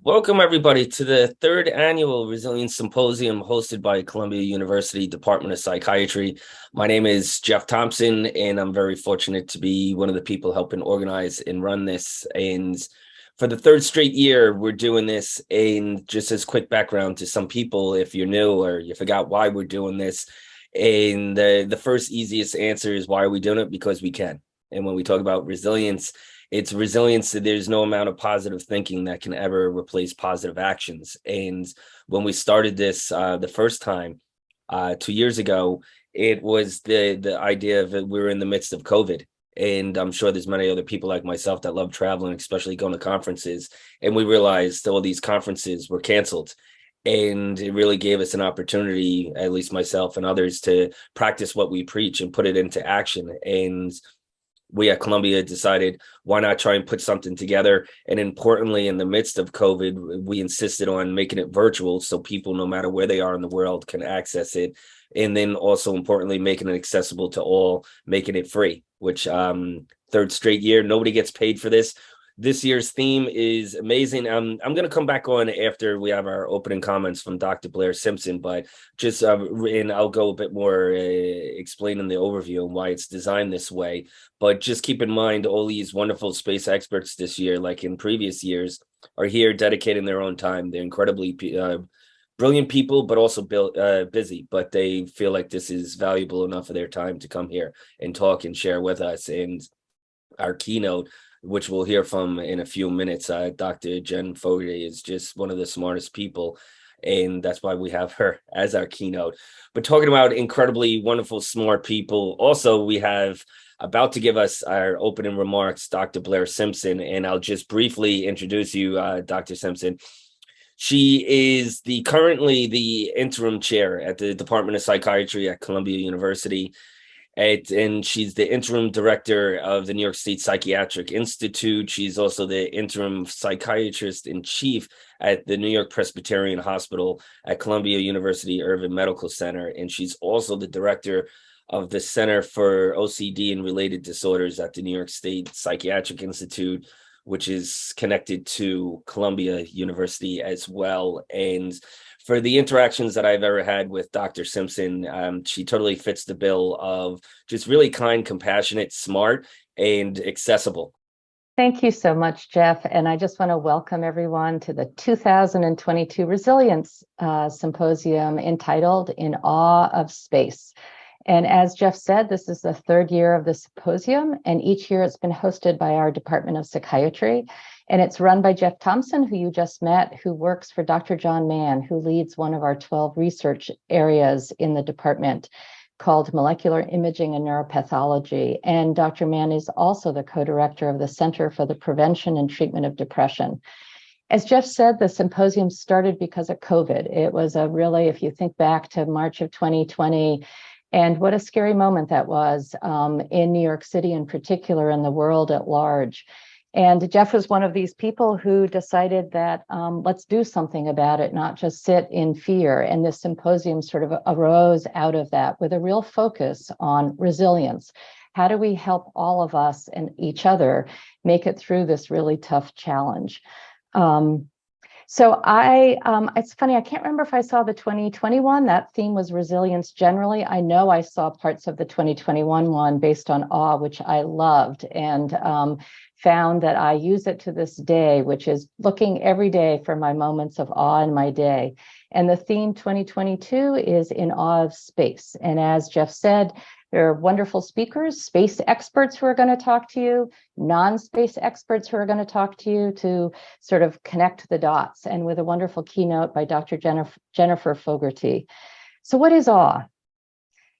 Welcome, everybody, to the third annual Resilience Symposium hosted by Columbia University Department of Psychiatry. My name is Jeff Thompson, and I'm very fortunate to be one of the people helping organize and run this. And for the third straight year, we're doing this. And just as quick background to some people, if you're new or you forgot why we're doing this, and the first easiest answer is, why are we doing it? Because we can. And when we talk about resilience, it's resilience. There's no amount of positive thinking that can ever replace positive actions. And when we started this the first time 2 years ago, it was the idea of we were in the midst of COVID. And I'm sure there's many other people like myself that love traveling, especially going to conferences. And we realized all these conferences were canceled. And it really gave us an opportunity, at least myself and others, to practice what we preach and put it into action. And we at Columbia decided, why not try and put something together? And importantly, in the midst of COVID, we insisted on making it virtual so people, no matter where they are in the world, can access it. And then also importantly, making it accessible to all, making it free, which third straight year, nobody gets paid for this. This year's theme is amazing. I'm going to come back on after we have our opening comments from Dr. Blair Simpson, but just and I'll go a bit more explaining the overview and why it's designed this way. But just keep in mind, all these wonderful space experts this year, like in previous years, are here dedicating their own time. They're incredibly brilliant people, but also busy, but they feel like this is valuable enough of their time to come here and talk and share with us. And our keynote, which we'll hear from in a few minutes, Dr. Jen Fogarty is just one of the smartest people, and that's why we have her as our keynote. But talking about incredibly wonderful, smart people, also we have about to give us our opening remarks, Dr. Blair Simpson, and I'll just briefly introduce you, Dr. Simpson. She is currently the interim chair at the Department of Psychiatry at Columbia University. And she's the interim director of the New York State Psychiatric Institute. She's also the interim psychiatrist in chief at the New York Presbyterian Hospital at Columbia University Irving Medical Center. And she's also the director of the Center for OCD and Related Disorders at the New York State Psychiatric Institute, which is connected to Columbia University as well. And for the interactions that I've ever had with Dr. Simpson, she totally fits the bill of just really kind, compassionate, smart, and accessible. Thank you so much, Jeff. And I just want to welcome everyone to the 2022 Resilience Symposium entitled In Awe of Space. And as Jeff said, this is the third year of the symposium, and each year it's been hosted by our Department of Psychiatry. And it's run by Jeff Thompson, who you just met, who works for Dr. John Mann, who leads one of our 12 research areas in the department called Molecular Imaging and Neuropathology. And Dr. Mann is also the co-director of the Center for the Prevention and Treatment of Depression. As Jeff said, the symposium started because of COVID. It was if you think back to March of 2020, and what a scary moment that was in New York City in particular, and the world at large. And Jeff was one of these people who decided that let's do something about it, not just sit in fear. And this symposium sort of arose out of that with a real focus on resilience. How do we help all of us and each other make it through this really tough challenge? It's funny, I can't remember if I saw the 2021, that theme was resilience generally. I know I saw parts of the 2021 one based on awe, which I loved, and found that I use it to this day, which is looking every day for my moments of awe in my day. And the theme 2022 is in awe of space. And as Jeff said, there are wonderful speakers, space experts who are going to talk to you, non-space experts who are going to talk to you to sort of connect the dots, and with a wonderful keynote by Dr. Jennifer Fogarty. So what is awe?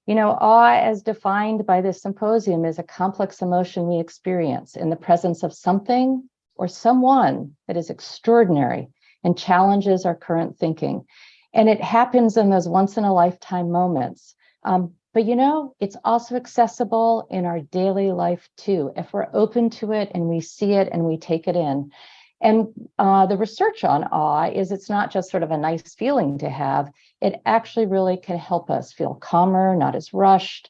You know, awe as defined by this symposium is a complex emotion we experience in the presence of something or someone that is extraordinary and challenges our current thinking. And it happens in those once-in-a-lifetime moments. But you know, it's also accessible in our daily life too, if we're open to it and we see it and we take it in. And the research on awe is it's not just sort of a nice feeling to have, it actually really can help us feel calmer, not as rushed,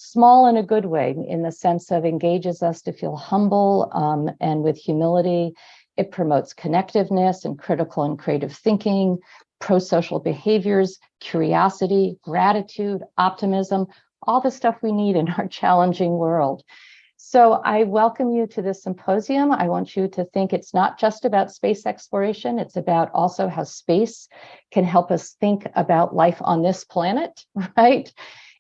small in a good way, in the sense of engages us to feel humble and with humility. It promotes connectiveness and critical and creative thinking, pro-social behaviors, curiosity, gratitude, optimism, all the stuff we need in our challenging world. So I welcome you to this symposium. I want you to think it's not just about space exploration, it's about also how space can help us think about life on this planet, right?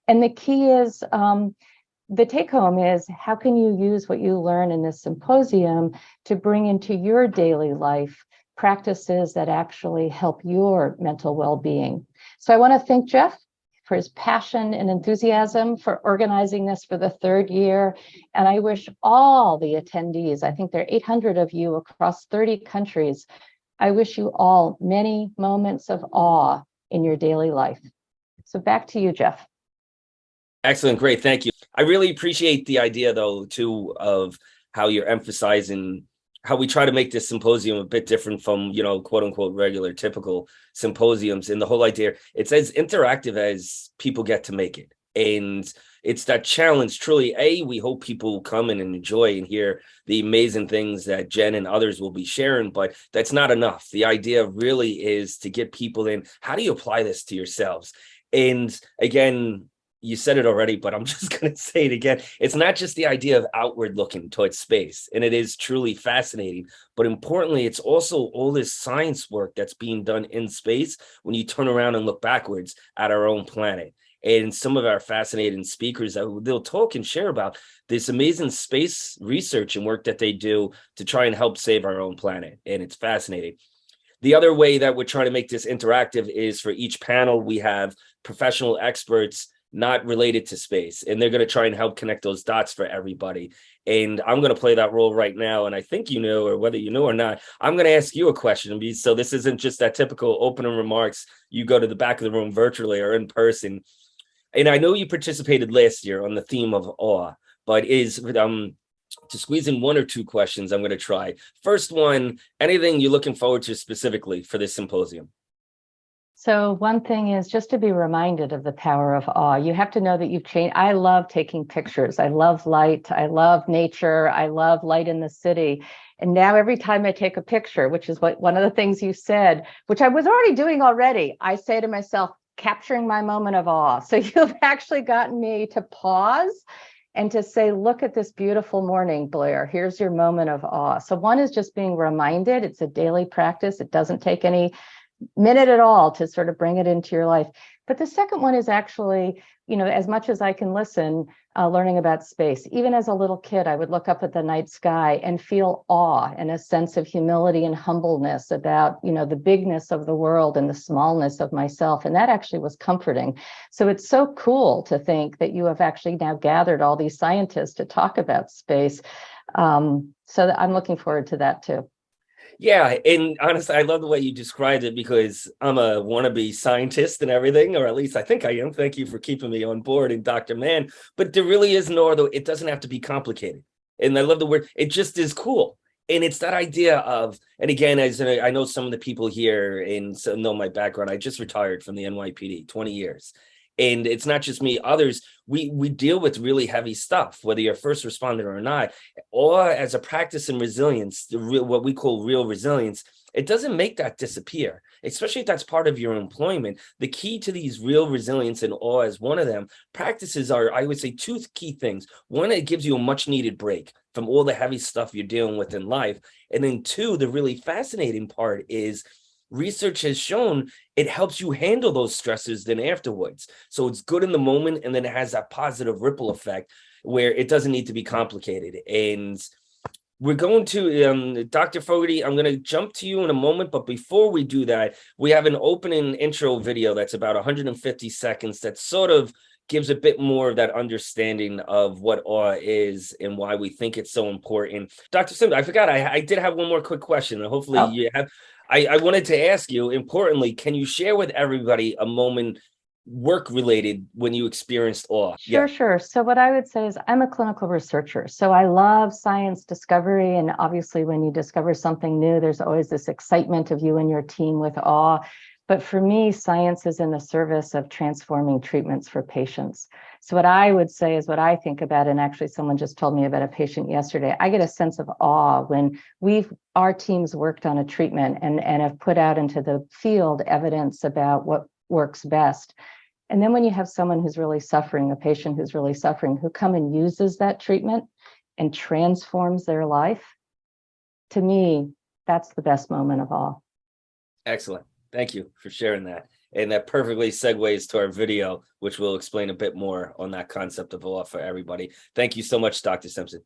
And the key is, the take home is, how can you use what you learn in this symposium to bring into your daily life practices that actually help your mental well-being? So I want to thank Jeff for his passion and enthusiasm for organizing this for the third year. And I wish all the attendees, I think there are 800 of you across 30 countries, I wish you all many moments of awe in your daily life. So back to you, Jeff. Excellent. Great. Thank you. I really appreciate the idea, though, too, of how you're emphasizing how we try to make this symposium a bit different from, quote unquote, regular, typical symposiums. And the whole idea, it's as interactive as people get to make it. And it's that challenge, truly. We hope people come in and enjoy and hear the amazing things that Jen and others will be sharing, but that's not enough. The idea really is to get people in. How do you apply this to yourselves? And again, you said it already, but I'm just going to say it again. It's not just the idea of outward looking towards space, and it is truly fascinating. But importantly, it's also all this science work that's being done in space when you turn around and look backwards at our own planet. And some of our fascinating speakers, they'll talk and share about this amazing space research and work that they do to try and help save our own planet. And it's fascinating. The other way that we're trying to make this interactive is for each panel, we have professional experts not related to space, and they're going to try and help connect those dots for everybody. And I'm going to play that role right now. And I think you know, or whether you know or not, I'm going to ask you a question. So this isn't just that typical opening remarks. You go to the back of the room virtually or in person. And I know you participated last year on the theme of awe, but to squeeze in one or two questions, I'm going to try. First one, anything you're looking forward to specifically for this symposium? So one thing is just to be reminded of the power of awe. You have to know that you've changed. I love taking pictures. I love light. I love nature. I love light in the city. And now every time I take a picture, which is one of the things you said, which I was already doing already, I say to myself, capturing my moment of awe. So you've actually gotten me to pause and to say, look at this beautiful morning, Blair. Here's your moment of awe. So one is just being reminded. It's a daily practice. It doesn't take any minute at all to sort of bring it into your life. But the second one is actually, as much as I can listen, learning about space. Even as a little kid, I would look up at the night sky and feel awe and a sense of humility and humbleness about, the bigness of the world and the smallness of myself. And that actually was comforting. So it's so cool to think that you have actually now gathered all these scientists to talk about space. So I'm looking forward to that too. Yeah, and honestly, I love the way you described it, because I'm a wannabe scientist and everything, or at least I think I am. Thank you for keeping me on board and Dr. Mann. But there really is no other, it doesn't have to be complicated. And I love the word, it just is cool. And it's that idea of, and again, as I know some of the people here and know my background, I just retired from the NYPD, 20 years. And it's not just me, others, we deal with really heavy stuff, whether you're a first responder or not, or as a practice in resilience, what we call real resilience, it doesn't make that disappear, especially if that's part of your employment. The key to these real resilience and awe is one of them. Practices are, I would say, two key things. One, it gives you a much needed break from all the heavy stuff you're dealing with in life. And then two, the really fascinating part is research has shown it helps you handle those stresses then afterwards. So it's good in the moment, and then it has that positive ripple effect where it doesn't need to be complicated. And we're going to, Dr. Fogarty, I'm going to jump to you in a moment. But before we do that, we have an opening intro video that's about 150 seconds that sort of gives a bit more of that understanding of what awe is and why we think it's so important. Dr. Simpson, I forgot, I did have one more quick question, and hopefully you have. I wanted to ask you, importantly, can you share with everybody a moment work-related when you experienced awe? Sure. So what I would say is I'm a clinical researcher. So I love science discovery. And obviously, when you discover something new, there's always this excitement of you and your team with awe. But for me, science is in the service of transforming treatments for patients. So what I would say is what I think about, and actually someone just told me about a patient yesterday, I get a sense of awe when our teams worked on a treatment and have put out into the field evidence about what works best. And then when you have someone who's really suffering, a patient who's really suffering, who come and uses that treatment and transforms their life, to me, that's the best moment of all. Excellent. Thank you for sharing that. And that perfectly segues to our video, which will explain a bit more on that concept of awe for everybody. Thank you so much, Dr. Simpson.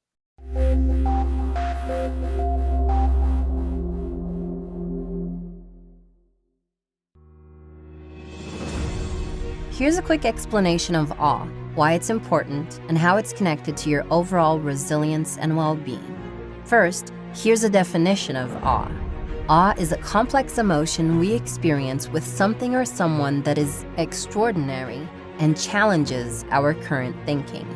Here's a quick explanation of awe, why it's important, and how it's connected to your overall resilience and well-being. First, here's a definition of awe. Awe is a complex emotion we experience with something or someone that is extraordinary and challenges our current thinking.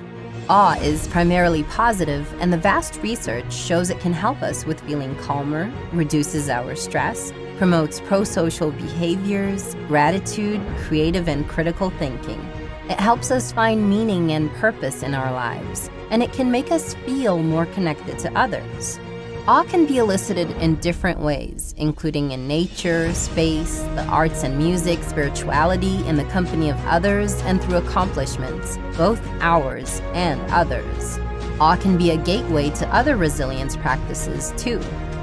Awe is primarily positive, and the vast research shows it can help us with feeling calmer, reduces our stress, promotes pro-social behaviors, gratitude, creative and critical thinking. It helps us find meaning and purpose in our lives, and it can make us feel more connected to others. Awe can be elicited in different ways, including in nature, space, the arts and music, spirituality, in the company of others, and through accomplishments, both ours and others. Awe can be a gateway to other resilience practices, too.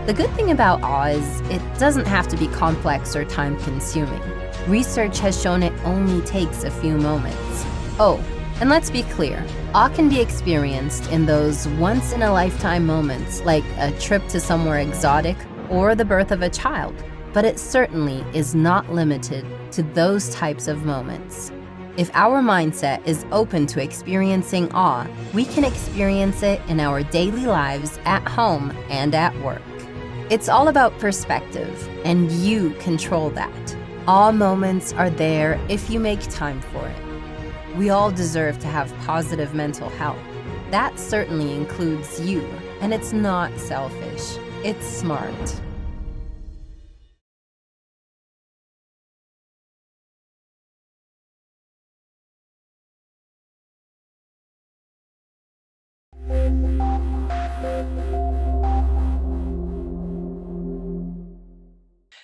The good thing about awe is it doesn't have to be complex or time-consuming. Research has shown it only takes a few moments. Oh, and let's be clear, awe can be experienced in those once-in-a-lifetime moments, like a trip to somewhere exotic or the birth of a child, but it certainly is not limited to those types of moments. If our mindset is open to experiencing awe, we can experience it in our daily lives at home and at work. It's all about perspective, and you control that. Awe moments are there if you make time for it. We all deserve to have positive mental health. That certainly includes you, and it's not selfish. It's smart.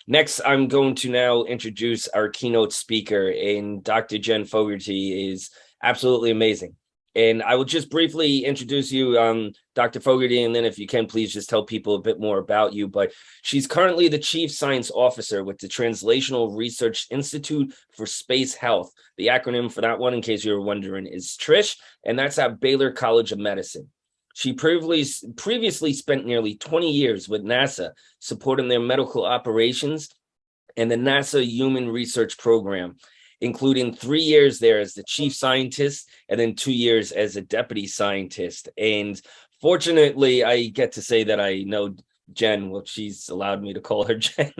Next, I'm going to now introduce our keynote speaker, and Dr. Jen Fogarty is absolutely amazing. And I will just briefly introduce you, Dr. Fogarty, and then if you can, please just tell people a bit more about you. But she's currently the Chief Science Officer with the Translational Research Institute for Space Health. The acronym for that one, in case you were wondering, is TRISH, and that's at Baylor College of Medicine. She previously spent nearly 20 years with NASA, supporting their medical operations and the NASA Human Research Program, including 3 years there as the chief scientist and then 2 years as a deputy scientist. And fortunately, I get to say that I know Jen. Well, she's allowed me to call her Jen,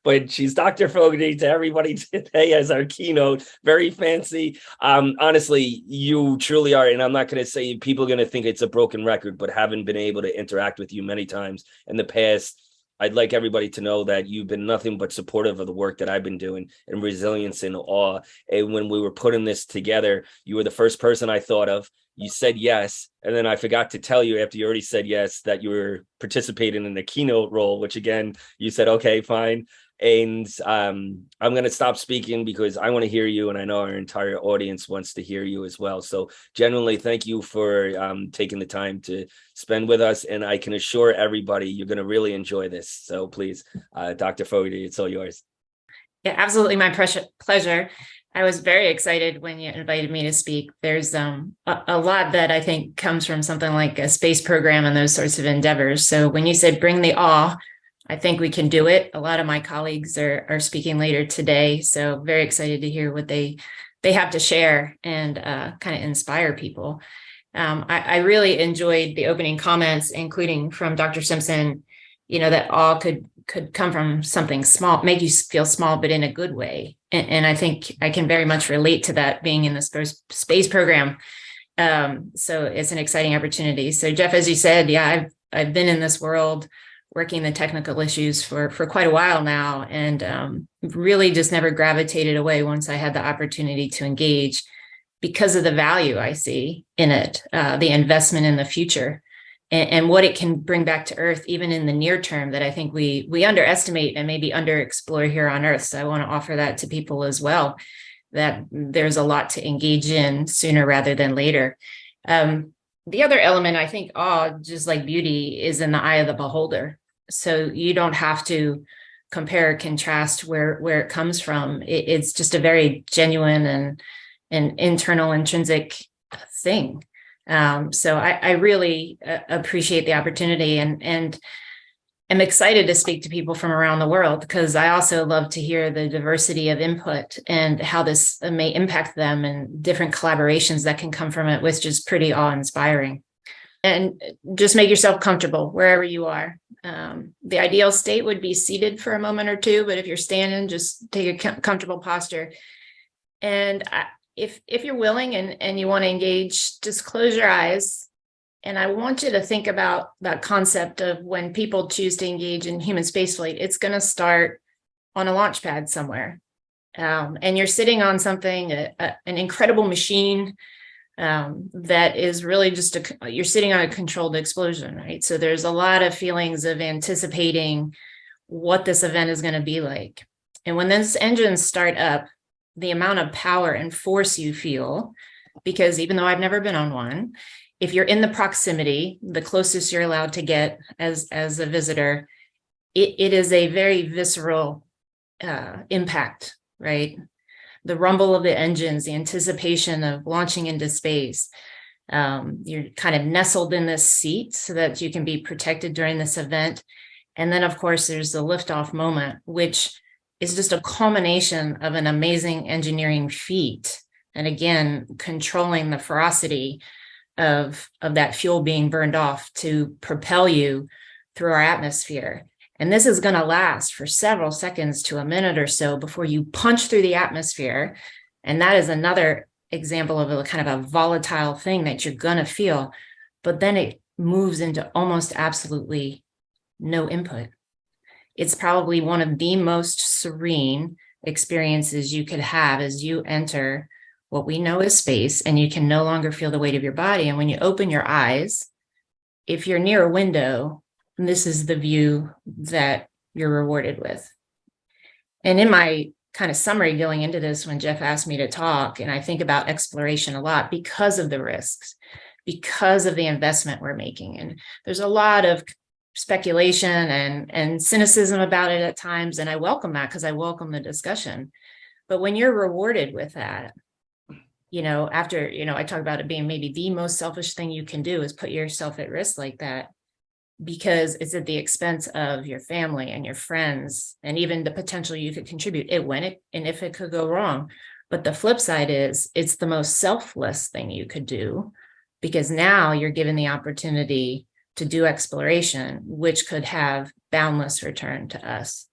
but she's Dr. Fogarty to everybody today as our keynote. Very fancy. Honestly, you truly are, and I'm not going to say people are going to think it's a broken record, but having been able to interact with you many times in the past, I'd like everybody to know that you've been nothing but supportive of the work that I've been doing in resilience and awe. And when we were putting this together, you were the first person I thought of. You said yes. And then I forgot to tell you after you already said yes that you were participating in the keynote role, which again, you said, okay, fine. And I'm going to stop speaking because I want to hear you. And I know our entire audience wants to hear you as well. So genuinely, thank you for taking the time to spend with us. And I can assure everybody you're going to really enjoy this. So please, Dr. Fogarty, it's all yours. Yeah, absolutely. My pleasure. I was very excited when you invited me to speak. There's a lot that I think comes from something like a space program and those sorts of endeavors. So when you said bring the awe, I think we can do it. A lot of my colleagues are speaking later today. So very excited to hear what they have to share and kind of inspire people. I really enjoyed the opening comments, including from Dr. Simpson, that awe could come from something small, make you feel small, but in a good way. And I think I can very much relate to that being in the space program. So it's an exciting opportunity. So Jeff, as you said, yeah, I've been in this world working the technical issues for quite a while now, and really just never gravitated away once I had the opportunity to engage because of the value I see in it, the investment in the future, and what it can bring back to Earth, even in the near term, that I think we underestimate and maybe underexplore here on Earth. So I want to offer that to people as well, that there's a lot to engage in sooner rather than later. The other element, I think, awe, just like beauty, is in the eye of the beholder. So you don't have to compare or contrast where it comes from. It's just a very genuine and internal, intrinsic thing. So I really appreciate the opportunity, and I'm excited to speak to people from around the world, because I also love to hear the diversity of input and how this may impact them, and different collaborations that can come from it, which is pretty awe-inspiring. And just make yourself comfortable wherever you are. The ideal state would be seated for a moment or two, but if you're standing, just take a comfortable posture. And if you're willing and you want to engage, just close your eyes. And I want you to think about that concept of when people choose to engage in human spaceflight, it's going to start on a launch pad somewhere. And you're sitting on something, an incredible machine that is really just you're sitting on a controlled explosion, right? So there's a lot of feelings of anticipating what this event is going to be like. And when those engines start up, the amount of power and force you feel, because even though I've never been on one, if you're in the proximity, the closest you're allowed to get as a visitor, it is a very visceral impact, right? The rumble of the engines, the anticipation of launching into space. You're kind of nestled in this seat so that you can be protected during this event. And then, of course, there's the liftoff moment, which is just a culmination of an amazing engineering feat. And again, controlling the ferocity of that fuel being burned off to propel you through our atmosphere. And this is going to last for several seconds to a minute or so before you punch through the atmosphere. And that is another example of a kind of a volatile thing that you're going to feel. But then it moves into almost absolutely no input. It's probably one of the most serene experiences you could have as you enter what we know as space, and you can no longer feel the weight of your body. And when you open your eyes, if you're near a window, this is the view that you're rewarded with. And in my kind of summary going into this, when Jeff asked me to talk, and I think about exploration a lot because of the risks, because of the investment we're making. And there's a lot of speculation and cynicism about it at times. And I welcome that, because I welcome the discussion. But when you're rewarded with that, after, I talk about it being maybe the most selfish thing you can do is put yourself at risk like that, because it's at the expense of your family and your friends, and even the potential you could contribute and if it could go wrong. But the flip side is it's the most selfless thing you could do, because now you're given the opportunity to do exploration, which could have boundless return to us.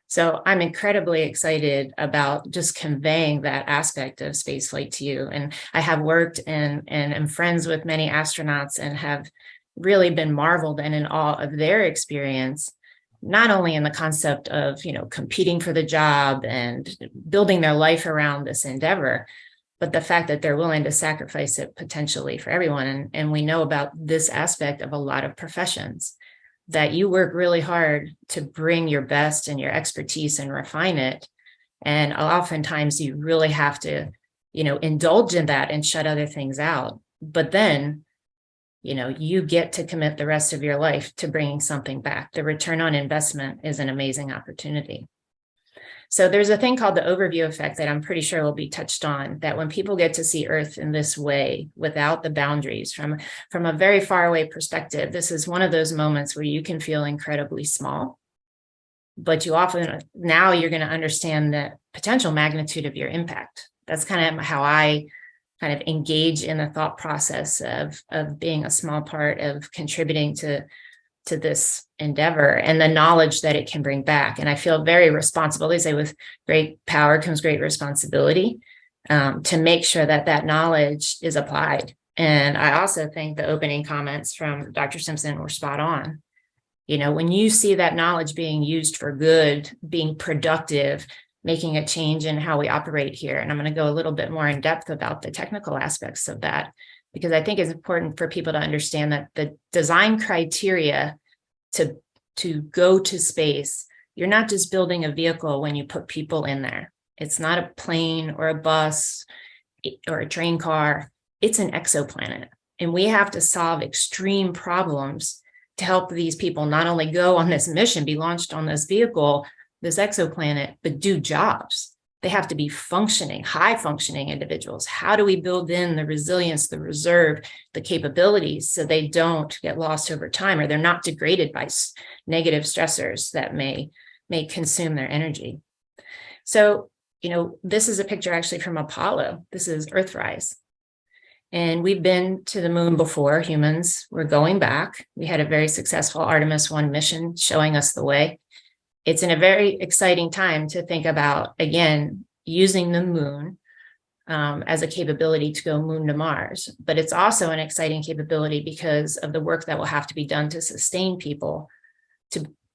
So I'm incredibly excited about just conveying that aspect of spaceflight to you. And I have worked and am friends with many astronauts, and have really been marveled and in awe of their experience, not only in the concept of, competing for the job and building their life around this endeavor, but the fact that they're willing to sacrifice it potentially for everyone. And we know about this aspect of a lot of professions, that you work really hard to bring your best and your expertise and refine it. And oftentimes you really have to, indulge in that and shut other things out. But then, you get to commit the rest of your life to bringing something back. The return on investment is an amazing opportunity. So there's a thing called the overview effect that I'm pretty sure will be touched on, that when people get to see Earth in this way, without the boundaries, from a very far away perspective, this is one of those moments where you can feel incredibly small, but now you're going to understand the potential magnitude of your impact. That's kind of how I kind of engage in the thought process of being a small part of contributing to this endeavor, and the knowledge that it can bring back. And I feel very responsible. They say with great power comes great responsibility, to make sure that knowledge is applied. And I also think the opening comments from Dr. Simpson were spot on. When you see that knowledge being used for good, being productive, making a change in how we operate here. And I'm going to go a little bit more in depth about the technical aspects of that, because I think it's important for people to understand that the design criteria to go to space, you're not just building a vehicle when you put people in there. It's not a plane or a bus or a train car. It's an exoplanet. And we have to solve extreme problems to help these people not only go on this mission, be launched on this vehicle, this exoplanet, but do jobs. They have to be functioning, high functioning individuals. How do we build in the resilience, the reserve, the capabilities so they don't get lost over time, or they're not degraded by negative stressors that may consume their energy? So, this is a picture actually from Apollo. This is Earthrise. And we've been to the moon before, humans. We're going back. We had a very successful Artemis 1 mission showing us the way. It's in a very exciting time to think about, again, using the moon as a capability to go moon to Mars. But it's also an exciting capability because of the work that will have to be done to sustain people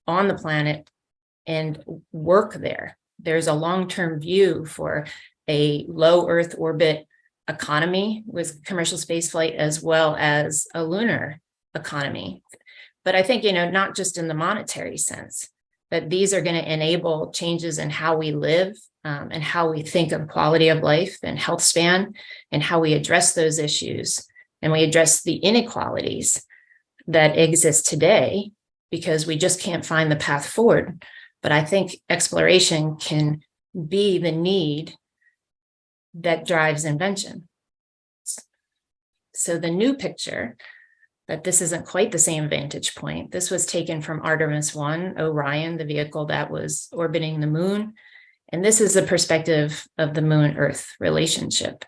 on the planet and work there. There's a long-term view for a low Earth orbit economy with commercial spaceflight, as well as a lunar economy. But I think, not just in the monetary sense, that these are going to enable changes in how we live and how we think of quality of life and health span, and how we address those issues. And we address the inequalities that exist today, because we just can't find the path forward. But I think exploration can be the need that drives invention. So the new picture, that this isn't quite the same vantage point. This was taken from Artemis 1, Orion, the vehicle that was orbiting the moon. And this is the perspective of the moon-Earth relationship.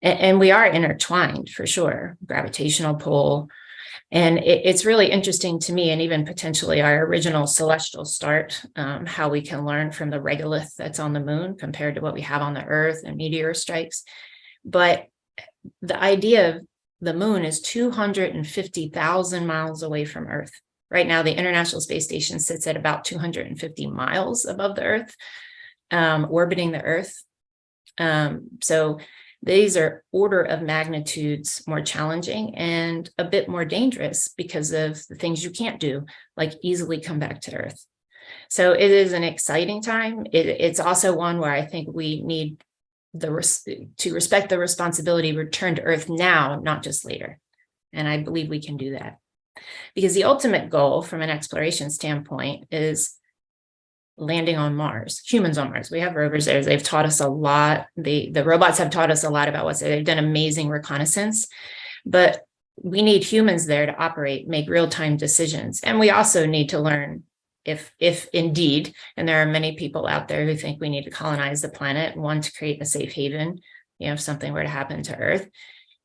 And we are intertwined for sure, gravitational pull. And it's really interesting to me, and even potentially our original celestial start, how we can learn from the regolith that's on the moon compared to what we have on the Earth and meteor strikes. But the idea of the moon is 250,000 miles away from Earth. Right now, the International Space Station sits at about 250 miles above the Earth, orbiting the Earth. So these are order of magnitudes more challenging and a bit more dangerous because of the things you can't do, like easily come back to Earth. So it is an exciting time. It's also one where I think we need to respect the responsibility, return to Earth now, not just later. And I believe we can do that. Because the ultimate goal from an exploration standpoint is landing on Mars, humans on Mars. We have rovers there. They've taught us a lot. The robots have taught us a lot about what's there. They've done amazing reconnaissance, but we need humans there to operate, make real-time decisions. And we also need to learn if indeed, and there are many people out there who think we need to colonize the planet, one, to create a safe haven, if something were to happen to Earth.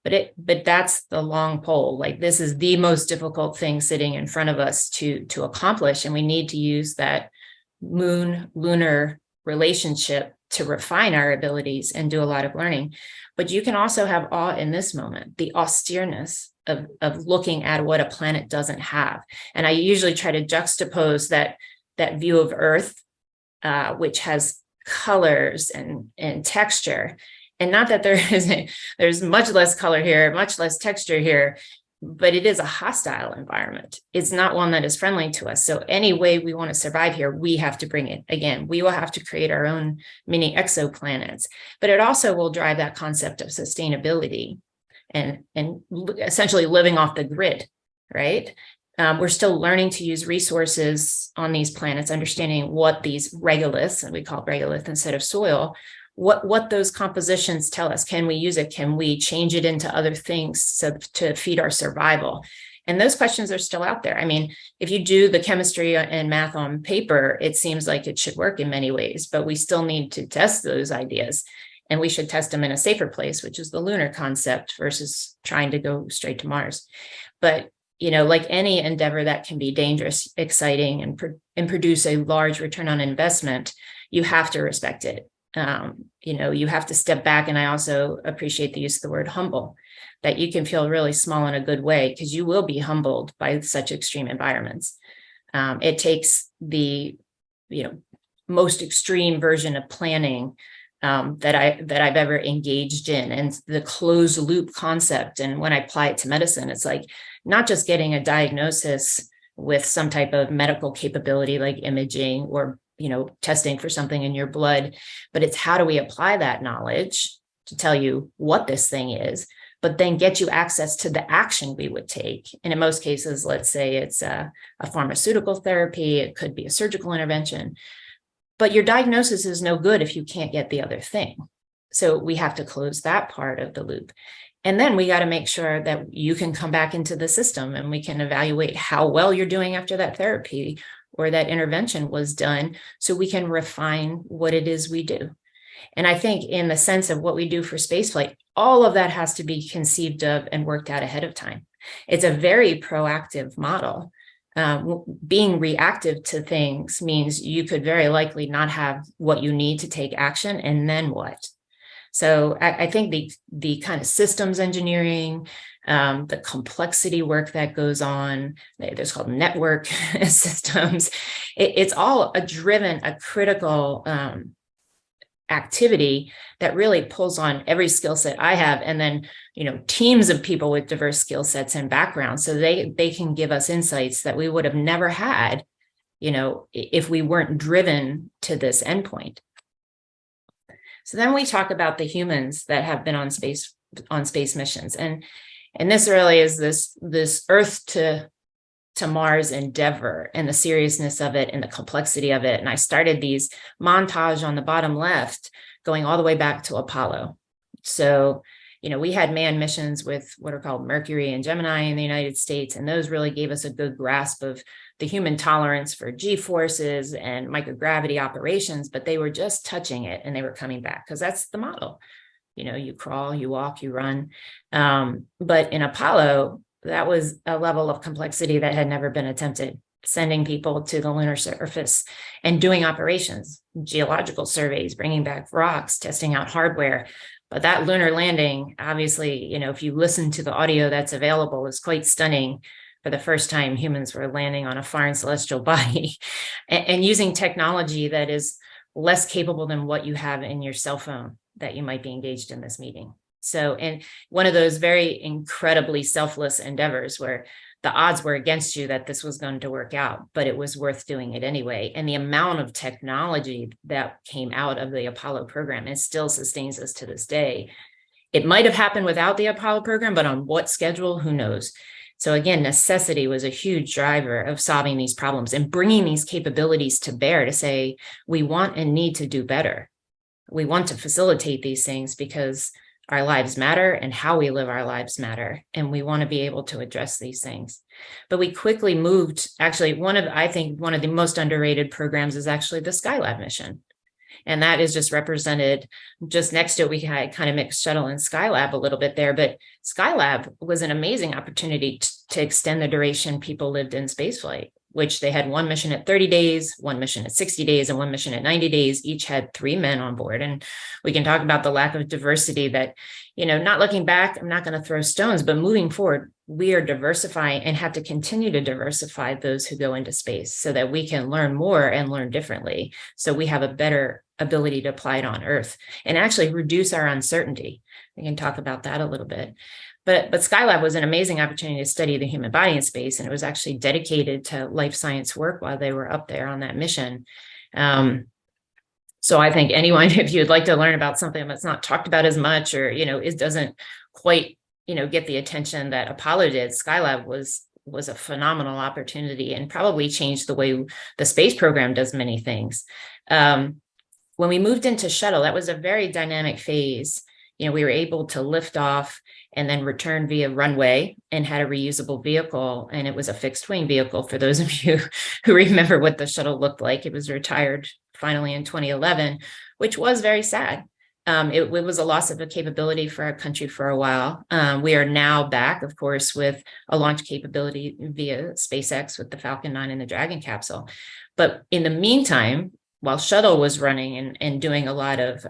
But that's the long pole. Like, this is the most difficult thing sitting in front of us to accomplish. And we need to use that moon-lunar relationship to refine our abilities and do a lot of learning. But you can also have awe in this moment, the austereness of looking at what a planet doesn't have. And I usually try to juxtapose that view of Earth, which has colors and texture. And not that there's much less color here, much less texture here, but it is a hostile environment. It's not one that is friendly to us. So any way we want to survive here, we have to bring it. Again, we will have to create our own mini exoplanets, but it also will drive that concept of sustainability and essentially living off the grid, right? We're still learning to use resources on these planets, understanding what these regoliths, and we call it regolith instead of soil, what those compositions tell us. Can we use it? Can we change it into other things to feed our survival? And those questions are still out there. I mean, if you do the chemistry and math on paper, it seems like it should work in many ways, but we still need to test those ideas. And we should test them in a safer place, which is the lunar concept versus trying to go straight to Mars. But, like any endeavor that can be dangerous, exciting, and produce a large return on investment, you have to respect it. You have to step back. And I also appreciate the use of the word humble, that you can feel really small in a good way, because you will be humbled by such extreme environments. It takes the most extreme version of planning that I've ever engaged in, and the closed loop concept. And when I apply it to medicine, it's like not just getting a diagnosis with some type of medical capability like imaging or testing for something in your blood, but it's how do we apply that knowledge to tell you what this thing is, but then get you access to the action we would take. And in most cases, let's say it's a pharmaceutical therapy, it could be a surgical intervention, but your diagnosis is no good if you can't get the other thing. So we have to close that part of the loop. And then we got to make sure that you can come back into the system and we can evaluate how well you're doing after that therapy or that intervention was done, so we can refine what it is we do. And I think in the sense of what we do for spaceflight, all of that has to be conceived of and worked out ahead of time. It's a very proactive model. Being reactive to things means you could very likely not have what you need to take action, and then what? So I think the kind of systems engineering, the complexity work that goes on, there's called network systems. It's all a critical activity that really pulls on every skill set I have, and then teams of people with diverse skill sets and backgrounds, so they can give us insights that we would have never had, if we weren't driven to this endpoint. So then we talk about the humans that have been on space missions, and this really is this Earth to Mars endeavor and the seriousness of it and the complexity of it. And I started these montage on the bottom left, going all the way back to Apollo. So, we had manned missions with what are called Mercury and Gemini in the United States. And those really gave us a good grasp of the human tolerance for G-forces and microgravity operations, but they were just touching it and they were coming back because that's the model. You crawl, you walk, you run. But in Apollo, that was a level of complexity that had never been attempted, sending people to the lunar surface and doing operations, geological surveys, bringing back rocks, testing out hardware. But that lunar landing, obviously, if you listen to the audio that's available, is quite stunning. For the first time, humans were landing on a foreign celestial body and using technology that is less capable than what you have in your cell phone that you might be engaged in this meeting. So, and one of those very incredibly selfless endeavors where the odds were against you that this was going to work out, but it was worth doing it anyway. And the amount of technology that came out of the Apollo program, it still sustains us to this day. It might have happened without the Apollo program, but on what schedule, who knows? So again, necessity was a huge driver of solving these problems and bringing these capabilities to bear to say, we want and need to do better. We want to facilitate these things because our lives matter and how we live our lives matter. And we want to be able to address these things. But we quickly moved, actually, I think one of the most underrated programs is actually the Skylab mission. And that is just represented just next to it. We had kind of mixed shuttle and Skylab a little bit there, but Skylab was an amazing opportunity to extend the duration people lived in spaceflight, which they had one mission at 30 days, one mission at 60 days, and one mission at 90 days. Each had 3 men on board. And we can talk about the lack of diversity that, not looking back, I'm not going to throw stones, but moving forward, we are diversifying and have to continue to diversify those who go into space so that we can learn more and learn differently. So we have a better ability to apply it on Earth and actually reduce our uncertainty. We can talk about that a little bit. But Skylab was an amazing opportunity to study the human body in space, and it was actually dedicated to life science work while they were up there on that mission. So I think anyone, if you'd like to learn about something that's not talked about as much, or it doesn't quite get the attention that Apollo did, Skylab was a phenomenal opportunity and probably changed the way the space program does many things. When we moved into shuttle, that was a very dynamic phase. We were able to lift off and then return via runway and had a reusable vehicle. And it was a fixed wing vehicle. For those of you who remember what the shuttle looked like, it was retired finally in 2011, which was very sad. It was a loss of a capability for our country for a while. We are now back, of course, with a launch capability via SpaceX with the Falcon 9 and the Dragon capsule. But in the meantime, while shuttle was running and doing a lot of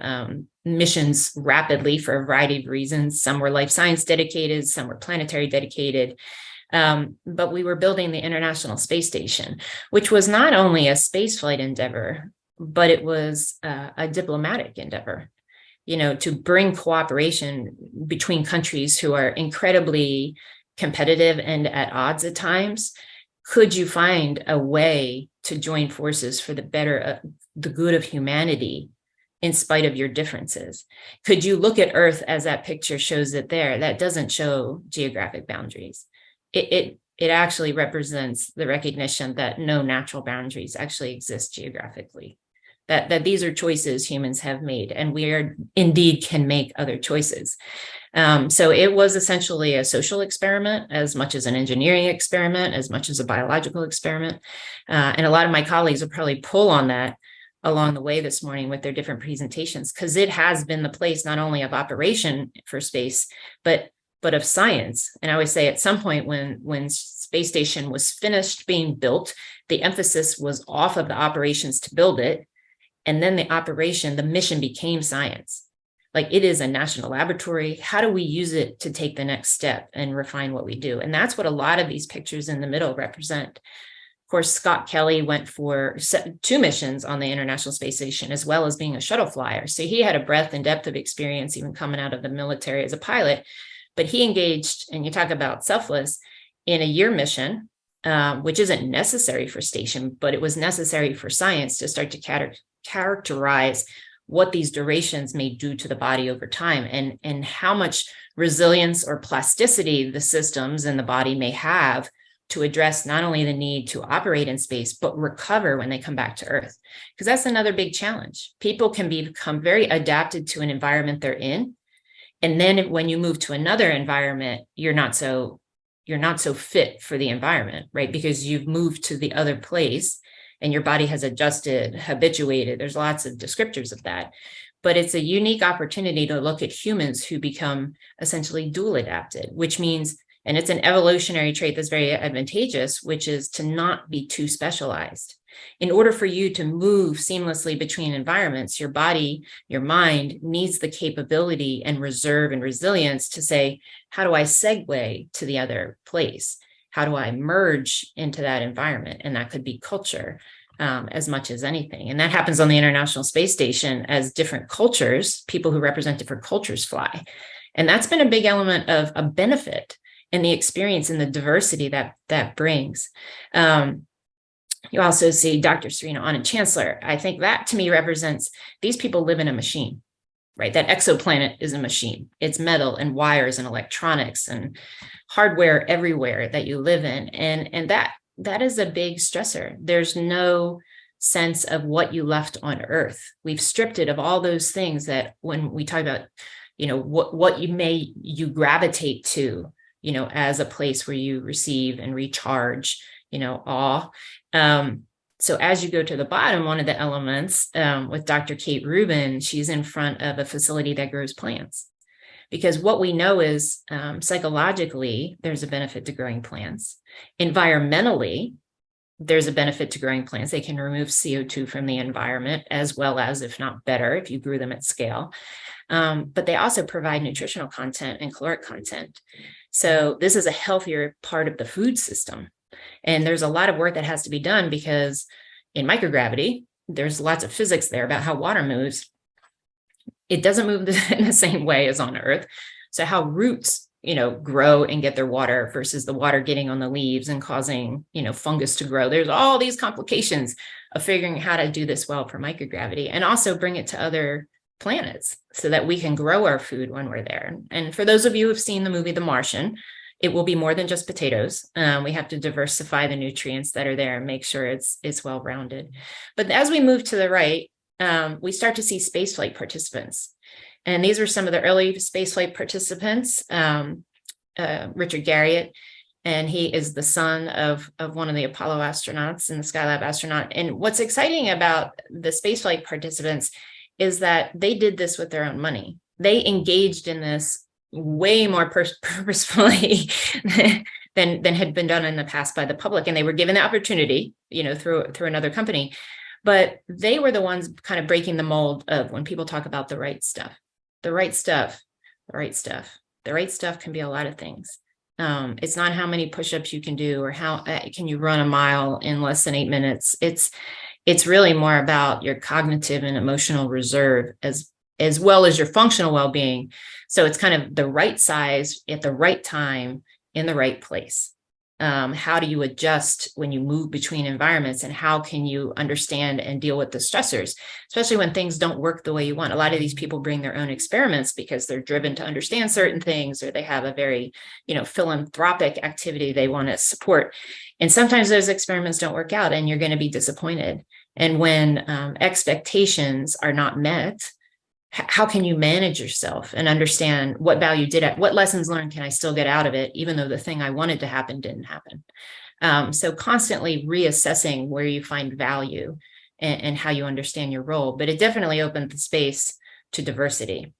missions rapidly for a variety of reasons, some were life science dedicated, some were planetary dedicated. But we were building the International Space Station, which was not only a spaceflight endeavor, but it was a diplomatic endeavor, to bring cooperation between countries who are incredibly competitive and at odds at times. Could you find a way to join forces for the good of humanity in spite of your differences? Could you look at Earth as that picture shows it there? That doesn't show geographic boundaries. It actually represents the recognition that no natural boundaries actually exist geographically. That these are choices humans have made, and we indeed can make other choices. So it was essentially a social experiment as much as an engineering experiment, as much as a biological experiment. And a lot of my colleagues will probably pull on that along the way this morning with their different presentations, because it has been the place not only of operation for space, but of science. And I always say at some point when space station was finished being built, the emphasis was off of the operations to build it. And then the mission became science. Like, it is a national laboratory. How do we use it to take the next step and refine what we do? And that's what a lot of these pictures in the middle represent. Of course, Scott Kelly went for 2 missions on the International Space Station, as well as being a shuttle flyer. So he had a breadth and depth of experience, even coming out of the military as a pilot. But he engaged, and you talk about selfless, in a year mission, which isn't necessary for station, but it was necessary for science to start to characterize what these durations may do to the body over time, and how much resilience or plasticity the systems in the body may have to address not only the need to operate in space, but recover when they come back to Earth. Because that's another big challenge. People can become very adapted to an environment they're in. And then when you move to another environment, you're not so fit for the environment, right? Because you've moved to the other place and your body has adjusted, habituated. There's lots of descriptors of that. But it's a unique opportunity to look at humans who become essentially dual adapted, which means, and it's an evolutionary trait that's very advantageous, which is to not be too specialized. In order for you to move seamlessly between environments, your body, your mind needs the capability and reserve and resilience to say, how do I segue to the other place? How do I merge into that environment? And that could be culture as much as anything. And that happens on the International Space Station as different cultures, people who represent different cultures fly. And that's been a big element of a benefit in the experience and the diversity that brings. You also see Dr. Serena Anand Chancellor. I think that to me represents these people live in a machine, right? That exoplanet is a machine. It's metal and wires and electronics and hardware everywhere that you live in. And that is a big stressor. There's no sense of what you left on Earth. We've stripped it of all those things that when we talk about, what you gravitate to, as a place where you receive and recharge, awe. So as you go to the bottom, one of the elements with Dr. Kate Rubin, she's in front of a facility that grows plants. Because what we know is psychologically, there's a benefit to growing plants. Environmentally, there's a benefit to growing plants. They can remove CO2 from the environment as well as, if not better, if you grew them at scale. But they also provide nutritional content and caloric content. So this is a healthier part of the food system. And there's a lot of work that has to be done because in microgravity, there's lots of physics there about how water moves. It doesn't move in the same way as on Earth. So how roots, grow and get their water versus the water getting on the leaves and causing, fungus to grow. There's all these complications of figuring out how to do this well for microgravity and also bring it to other planets so that we can grow our food when we're there. And for those of you who've seen the movie The Martian, it will be more than just potatoes. We have to diversify the nutrients that are there and make sure it's well-rounded. But as we move to the right, we start to see spaceflight participants. And these were some of the early spaceflight participants, Richard Garriott, and he is the son of one of the Apollo astronauts and the Skylab astronaut. And what's exciting about the spaceflight participants is that they did this with their own money. They engaged in this way more purposefully than had been done in the past by the public. And they were given the opportunity, through another company. But they were the ones kind of breaking the mold of when people talk about the right stuff. The right stuff can be a lot of things. It's not how many push-ups you can do or how can you run a mile in less than 8 minutes. It's really more about your cognitive and emotional reserve as well as your functional well-being. So it's kind of the right size at the right time in the right place. How do you adjust when you move between environments, and how can you understand and deal with the stressors, especially when things don't work the way you want? A lot of these people bring their own experiments because they're driven to understand certain things, or they have a very, philanthropic activity they want to support. And sometimes those experiments don't work out and you're going to be disappointed. And when expectations are not met, how can you manage yourself and understand what value what lessons learned can I still get out of it, even though the thing I wanted to happen didn't happen? So constantly reassessing where you find value and how you understand your role, but it definitely opened the space to diversity.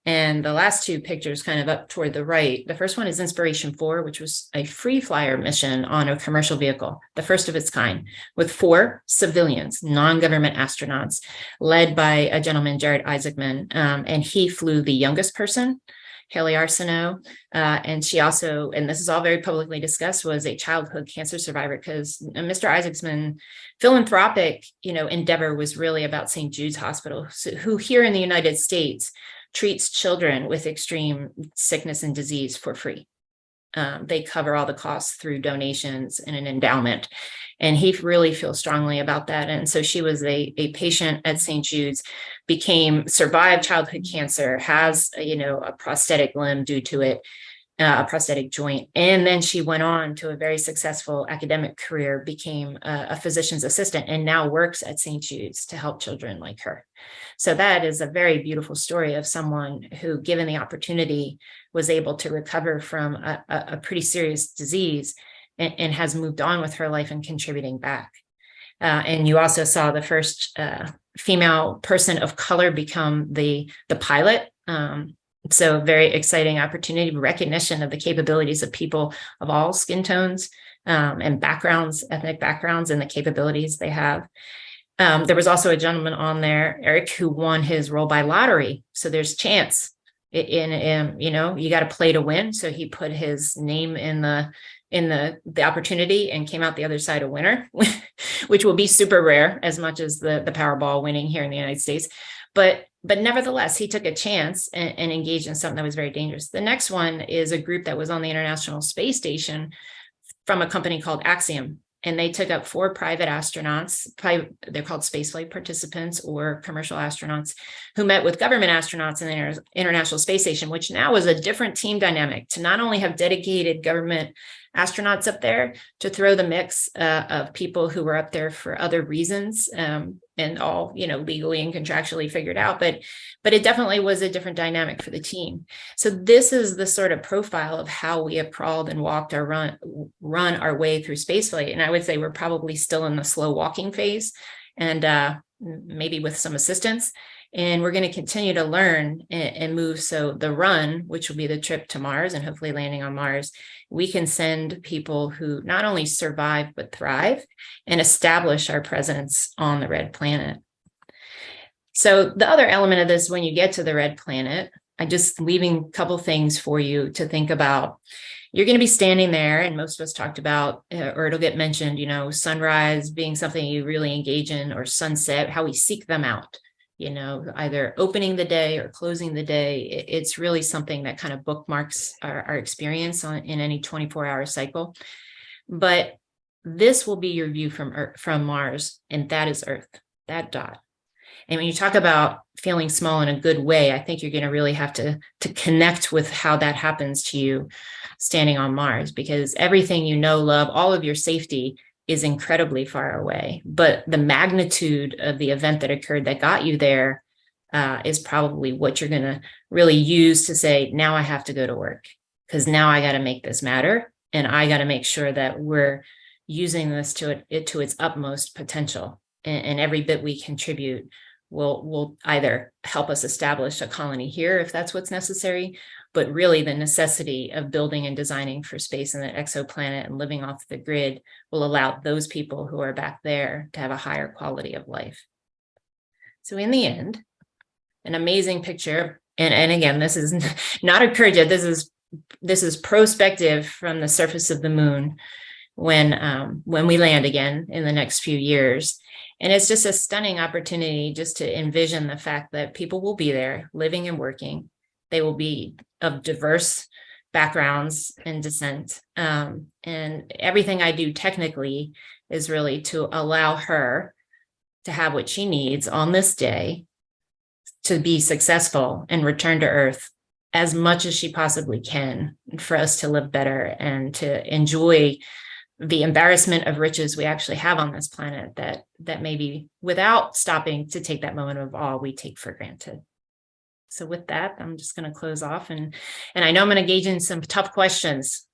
And the last two pictures kind of up toward the right, the first one is Inspiration 4, which was a free flyer mission on a commercial vehicle, the first of its kind, with 4 civilians, non-government astronauts, led by a gentleman, Jared Isaacman. And he flew the youngest person, Haley Arsenault. And she also, and this is all very publicly discussed, was a childhood cancer survivor, because Mr. Isaacman's philanthropic, endeavor was really about St. Jude's Hospital, who here in the United States treats children with extreme sickness and disease for free. They cover all the costs through donations and an endowment. And he really feels strongly about that. And so she was a patient at St. Jude's, survived childhood cancer, has, a prosthetic limb due to it, a prosthetic joint. And then she went on to a very successful academic career, became a physician's assistant, and now works at St. Jude's to help children like her. So that is a very beautiful story of someone who, given the opportunity, was able to recover from a pretty serious disease and has moved on with her life and contributing back. And you also saw the first female person of color become the pilot. So very exciting opportunity, recognition of the capabilities of people of all skin tones and backgrounds, ethnic backgrounds, and the capabilities they have. There was also a gentleman on there, Eric, who won his role by lottery. So there's chance you got to play to win. So he put his name in the opportunity and came out the other side a winner, which will be super rare, as much as the Powerball winning here in the United States. But nevertheless, he took a chance and engaged in something that was very dangerous. The next one is a group that was on the International Space Station from a company called Axiom. And they took up 4 private astronauts, they're called spaceflight participants or commercial astronauts, who met with government astronauts in the International Space Station, which now is a different team dynamic, to not only have dedicated government astronauts up there, to throw the mix of people who were up there for other reasons, and all, legally and contractually figured out. But it definitely was a different dynamic for the team. So this is the sort of profile of how we have crawled and walked or run our way through spaceflight. And I would say we're probably still in the slow walking phase, and maybe with some assistance. And we're going to continue to learn and move. So the run, which will be the trip to Mars and hopefully landing on Mars, we can send people who not only survive, but thrive and establish our presence on the red planet. So the other element of this, when you get to the red planet, I'm just leaving a couple things for you to think about. You're going to be standing there, and most of us talked about, or it'll get mentioned, sunrise being something you really engage in, or sunset, how we seek them out. Either opening the day or closing the day. It's really something that kind of bookmarks our experience in any 24-hour cycle. But this will be your view from Mars, and that is Earth, that dot. And when you talk about feeling small in a good way, I think you're going to really have to connect with how that happens to you standing on Mars, because everything love, all of your safety is incredibly far away. But the magnitude of the event that occurred that got you there is probably what you're going to really use to say, now I have to go to work, because now I got to make this matter. And I got to make sure that we're using this to its utmost potential. And every bit we contribute will either help us establish a colony here, if that's what's necessary, but really the necessity of building and designing for space in the exoplanet and living off the grid will allow those people who are back there to have a higher quality of life. So in the end, an amazing picture. And again, this is not encouraged. This is this is prospective from the surface of the moon when we land again in the next few years. And it's just a stunning opportunity just to envision the fact that people will be there living and working. They will be of diverse backgrounds and descent. And everything I do technically is really to allow her to have what she needs on this day to be successful and return to Earth as much as she possibly can, for us to live better and to enjoy the embarrassment of riches we actually have on this planet that maybe without stopping to take that moment of awe, we take for granted. So with that, I'm just going to close off, and I know I'm going to engage in some tough questions.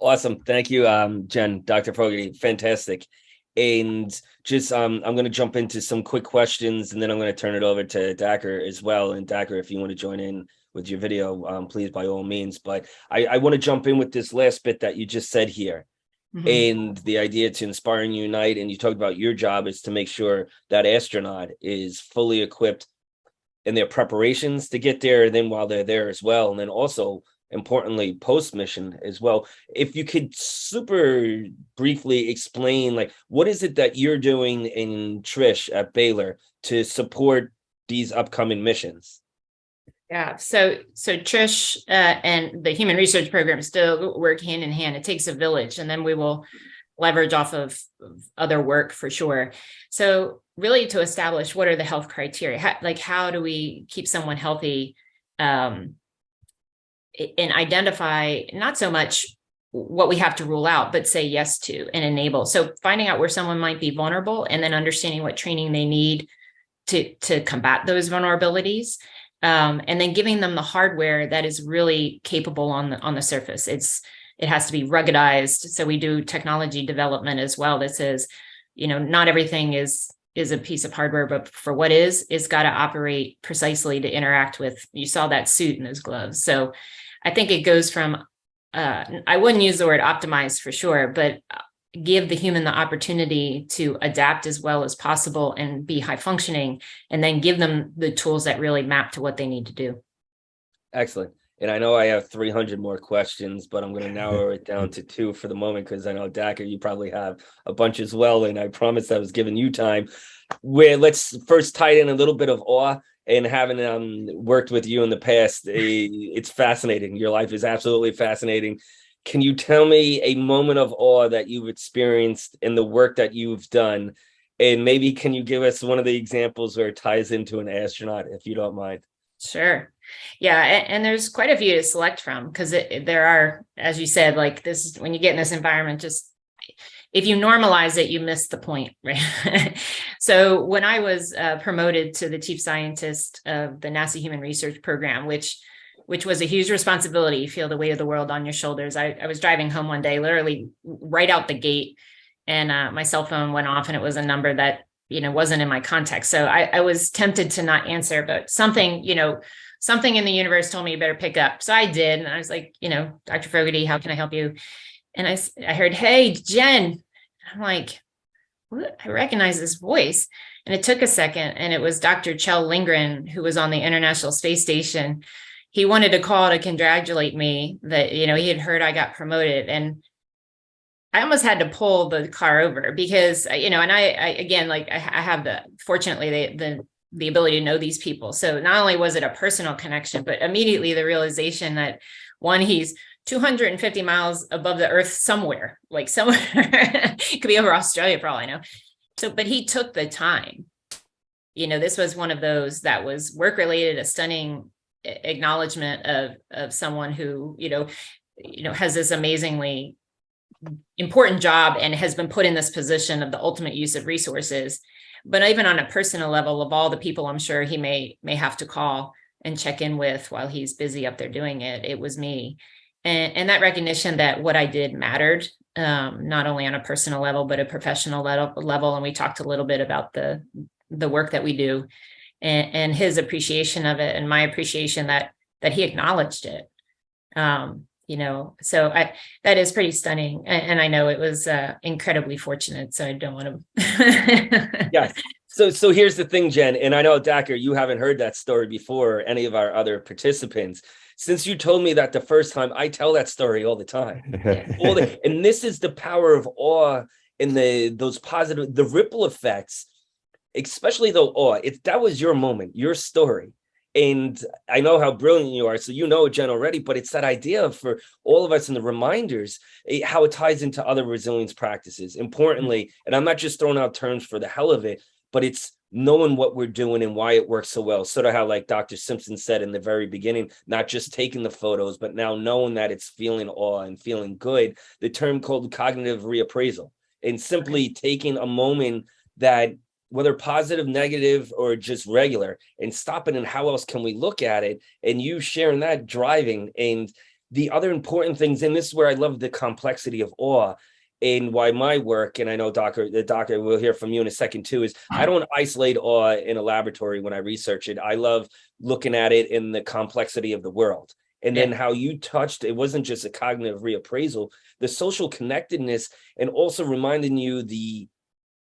Awesome. Thank you, Jen, Dr. Fogarty. Fantastic. And just I'm going to jump into some quick questions, and then I'm going to turn it over to Dacher as well. And Dacher, if you want to join in with your video, please, by all means. But I want to jump in with this last bit that you just said here. And the idea to inspire and unite. And you talked about your job is to make sure that astronaut is fully equipped in their preparations to get there, and then while they're there as well. And then also, importantly, post-mission as well. If you could super briefly explain, like, what is it that you're doing in TRISH at Baylor to support these upcoming missions? Yeah, so TRISH and the Human Research Program still work hand in hand. It takes a village, and then we will leverage off of other work for sure. So really to establish what are the health criteria, how do we keep someone healthy, and identify not so much what we have to rule out, but say yes to and enable. So finding out where someone might be vulnerable, and then understanding what training they need to combat those vulnerabilities. And then giving them the hardware that is really capable on the surface. It has to be ruggedized. So we do technology development as well that says, not everything is a piece of hardware, but for what is, it's got to operate precisely to interact with. You saw that suit and those gloves. So I think it goes from, I wouldn't use the word optimize for sure, but give the human the opportunity to adapt as well as possible and be high functioning, and then give them the tools that really map to what they need to do. Excellent. And I know I have 300 more questions, but I'm going to narrow it down to 2 for the moment, because I know, Dacher, you probably have a bunch as well. And I promised I was giving you time. Where let's first tie in a little bit of awe. And having worked with you in the past, it's fascinating. Your life is absolutely fascinating. Can you tell me a moment of awe that you've experienced in the work that you've done? And maybe can you give us one of the examples where it ties into an astronaut, if you don't mind? Sure. Yeah. And there's quite a few to select from, because there are, as you said, like this, when you get in this environment, just if you normalize it, you miss the point, right? So when I was promoted to the chief scientist of the NASA Human Research Program, which was a huge responsibility. You feel the weight of the world on your shoulders. I was driving home one day, literally right out the gate, and my cell phone went off, and it was a number that, wasn't in my context. So I was tempted to not answer, but something in the universe told me you better pick up. So I did. And I was like, Dr. Fogarty, how can I help you? And I heard, "Hey, Jen." I'm like, what? I recognize this voice. And it took a second. And it was Dr. Kjell Lindgren, who was on the International Space Station. He wanted to call to congratulate me that, he had heard I got promoted. And I almost had to pull the car over because, and I again, like I have fortunately, the ability to know these people. So not only was it a personal connection, but immediately the realization that, one, he's 250 miles above the earth somewhere, it could be over Australia for all I know. So, but he took the time. This was one of those that was work-related, a stunning acknowledgement of someone who, has this amazingly important job and has been put in this position of the ultimate use of resources. But even on a personal level, of all the people I'm sure he may have to call and check in with while he's busy up there doing it, it was me. And that recognition that what I did mattered, not only on a personal level, but a professional level. And we talked a little bit about the work that we do and his appreciation of it, and my appreciation that he acknowledged it. So that is pretty stunning. And I know it was incredibly fortunate. So I don't want to. Yes. So here's the thing, Jen, and I know, Dacher, you haven't heard that story before, or any of our other participants. Since you told me that the first time, I tell that story all the time. And this is the power of awe and those positive, the ripple effects, especially though awe. That was your moment, your story. And I know how brilliant you are, so you know it, Jen, already, but it's that idea for all of us and the reminders, how it ties into other resilience practices. Importantly, and I'm not just throwing out terms for the hell of it, but it's knowing what we're doing and why it works so well. Sort of how, like Dr. Simpson said in the very beginning, not just taking the photos, but now knowing that it's feeling awe and feeling good, the term called cognitive reappraisal, and simply taking a moment that, whether positive, negative, or just regular, and stopping and how else can we look at it, and you sharing that, driving. And the other important things, and this is where I love the complexity of awe, and why my work, and I know Dacher, we'll hear from you in a second too, is I don't isolate awe in a laboratory when I research it. I love looking at it in the complexity of the world. And then how you touched, it wasn't just a cognitive reappraisal, the social connectedness, and also reminding you the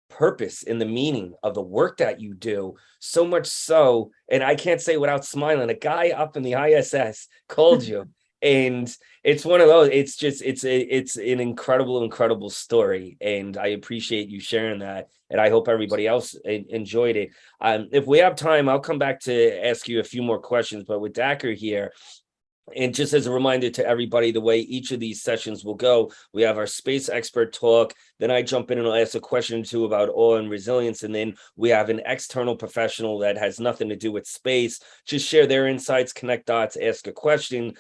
purpose and the meaning of the work that you do, so much so, and I can't say without smiling, a guy up in the ISS called you. And it's one of those, it's an incredible story. And I appreciate you sharing that. And I hope everybody else enjoyed it. If we have time, I'll come back to ask you a few more questions, but with Dacher here, and just as a reminder to everybody, the way each of these sessions will go, we have our space expert talk. Then I jump in and I'll ask a question or two about awe and resilience. And then we have an external professional that has nothing to do with space, just share their insights, connect dots, ask a question.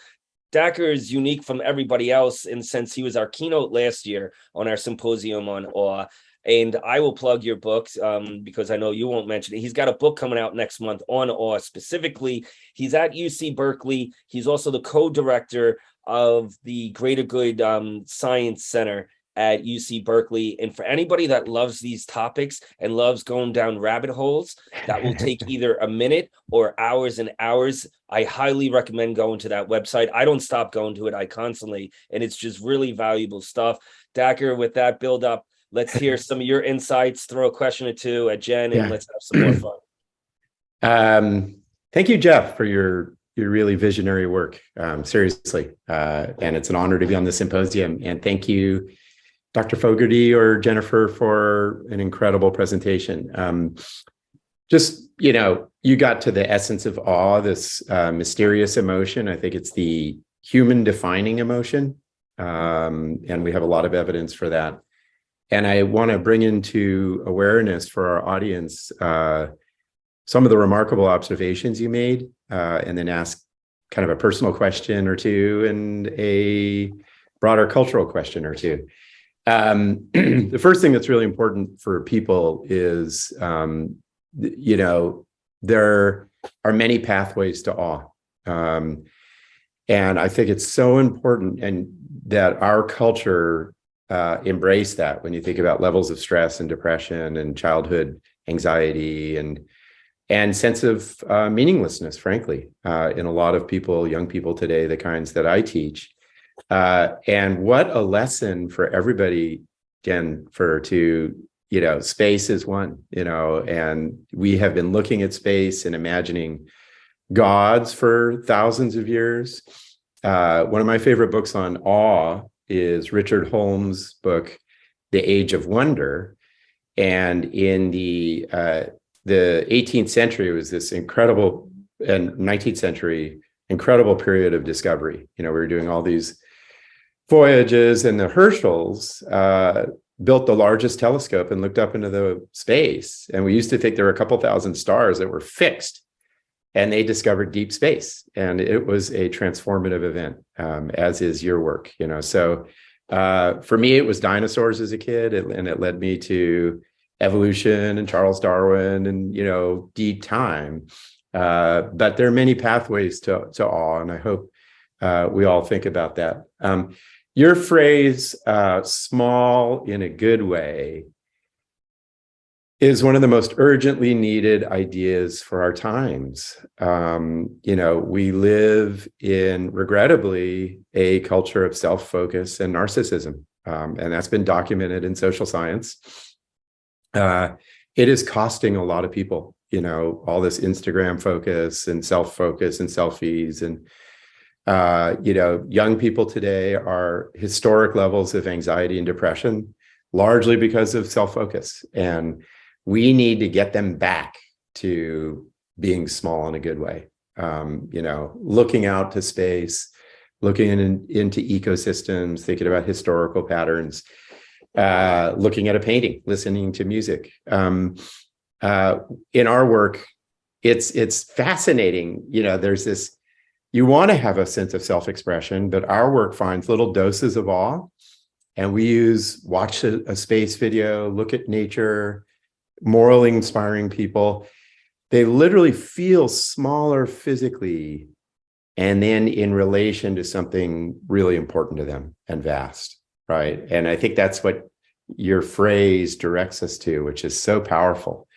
Dacher is unique from everybody else, and since he was our keynote last year on our symposium on awe. And I will plug your books because I know you won't mention it. He's got a book coming out next month on awe specifically. He's at UC-Berkley. He's also the co-director of the Greater Good Science Center at UC-Berkley. And for anybody that loves these topics and loves going down rabbit holes that will take either a minute or hours and hours, I highly recommend going to that website. I don't stop going to it. I constantly, and it's just really valuable stuff. Dacher, with that build up, let's hear some of your insights, throw a question or two at Jen, and let's have some more fun. Thank you, Jeff, for your really visionary work. Seriously. And it's an honor to be on the symposium. And thank you, Dr. Fogarty or Jennifer, for an incredible presentation. You got to the essence of awe, this mysterious emotion. I think it's the human defining emotion. And we have a lot of evidence for that. And I want to bring into awareness for our audience some of the remarkable observations you made, and then ask kind of a personal question or two and a broader cultural question or two. The first thing that's really important for people is, there are many pathways to awe. And I think it's so important and that our culture embrace that when you think about levels of stress and depression and childhood anxiety and sense of meaninglessness, frankly, in a lot of people, young people today, the kinds that I teach. And what a lesson for everybody, again, space is one, and we have been looking at space and imagining gods for thousands of years. One of my favorite books on awe is Richard Holmes' book, The Age of Wonder. And in the 18th century, it was this incredible, and 19th century, incredible period of discovery. We were doing all these voyages, and the Herschels built the largest telescope and looked up into the space. And we used to think there were a couple thousand stars that were fixed. And they discovered deep space, and it was a transformative event, as is your work. So for me, it was dinosaurs as a kid, and it led me to evolution and Charles Darwin and deep time. But there are many pathways to awe, and I hope we all think about that. Your phrase, "small in a good way," is one of the most urgently needed ideas for our times. We live in, regrettably, a culture of self-focus and narcissism, and that's been documented in social science. it is costing a lot of people, all this Instagram focus and self-focus and selfies. And, young people today are historic levels of anxiety and depression, largely because of self-focus. And we need to get them back to being small in a good way. Looking out to space, looking into ecosystems, thinking about historical patterns, looking at a painting, listening to music. In our work, it's fascinating. There's this, you want to have a sense of self-expression, but our work finds little doses of awe. And we watch a space video, look at nature, morally inspiring people. They literally feel smaller physically, and then in relation to something really important to them and vast, right? And I think that's what your phrase directs us to, which is so powerful.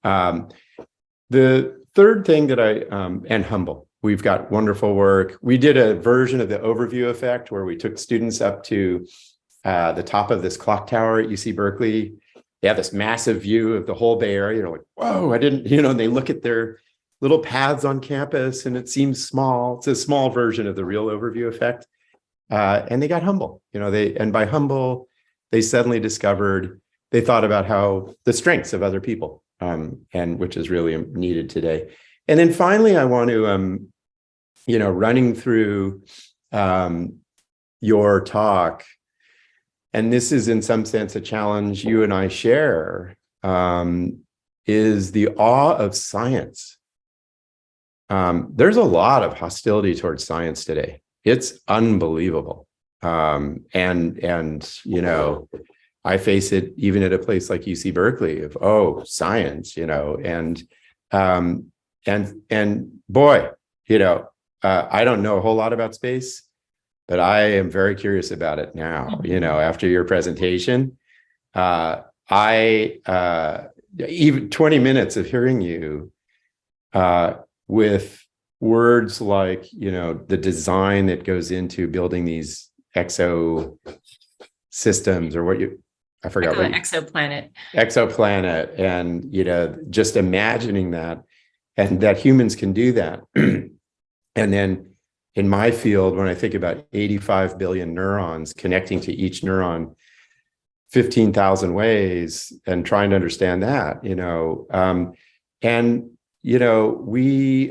The third thing that and humble. We've got wonderful work. We did a version of the overview effect where we took students up to the top of this clock tower at UC-Berkley. They have this massive view of the whole Bay Area. You're like, whoa, I didn't, and they look at their little paths on campus and it seems small. It's a small version of the real overview effect. And they got humble, and by humble, they suddenly discovered, they thought about how the strengths of other people, and which is really needed today. And then finally, I want to, running through your talk, and this is in some sense a challenge you and I share, is the awe of science. There's a lot of hostility towards science today. It's unbelievable. And I face it even at a place like UC-Berkley of, science, and boy, I don't know a whole lot about space, but I am very curious about it now, after your presentation. Even 20 minutes of hearing you with words like, the design that goes into building these exo systems, or I forgot what exoplanet. Exoplanet, and, just imagining that, and that humans can do that. And then in my field, when I think about 85 billion neurons connecting to each neuron 15,000 ways and trying to understand that, we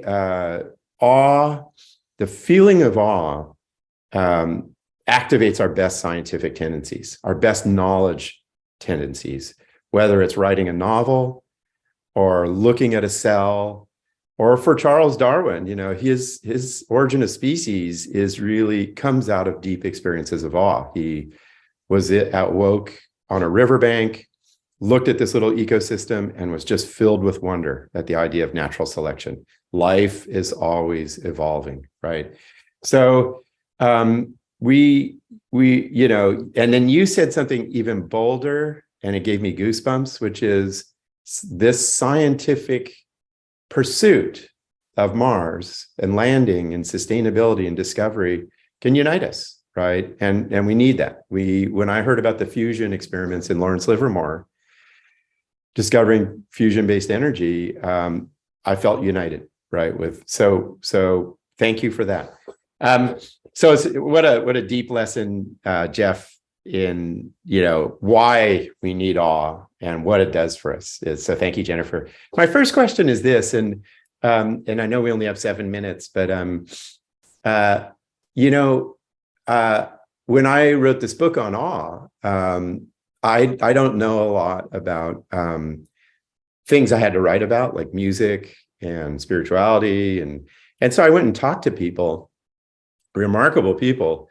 awe, the feeling of awe activates our best scientific tendencies, our best knowledge tendencies, whether it's writing a novel or looking at a cell. Or for Charles Darwin, his Origin of Species comes out of deep experiences of awe. He awoke on a riverbank, looked at this little ecosystem, and was just filled with wonder at the idea of natural selection. Life is always evolving, right? So and then you said something even bolder, and it gave me goosebumps, which is this scientific pursuit of Mars and landing and sustainability and discovery can unite us, right? And we need that. When I heard about the fusion experiments in Lawrence Livermore, discovering fusion-based energy, I felt united, right? So thank you for that. So what a deep lesson, Jeff, in why we need awe and what it does for us. So thank you, Jennifer. My first question is this, and I know we only have 7 minutes, but when I wrote this book on awe, I don't know a lot about things I had to write about, like music and spirituality, and so I went and talked to people, remarkable people,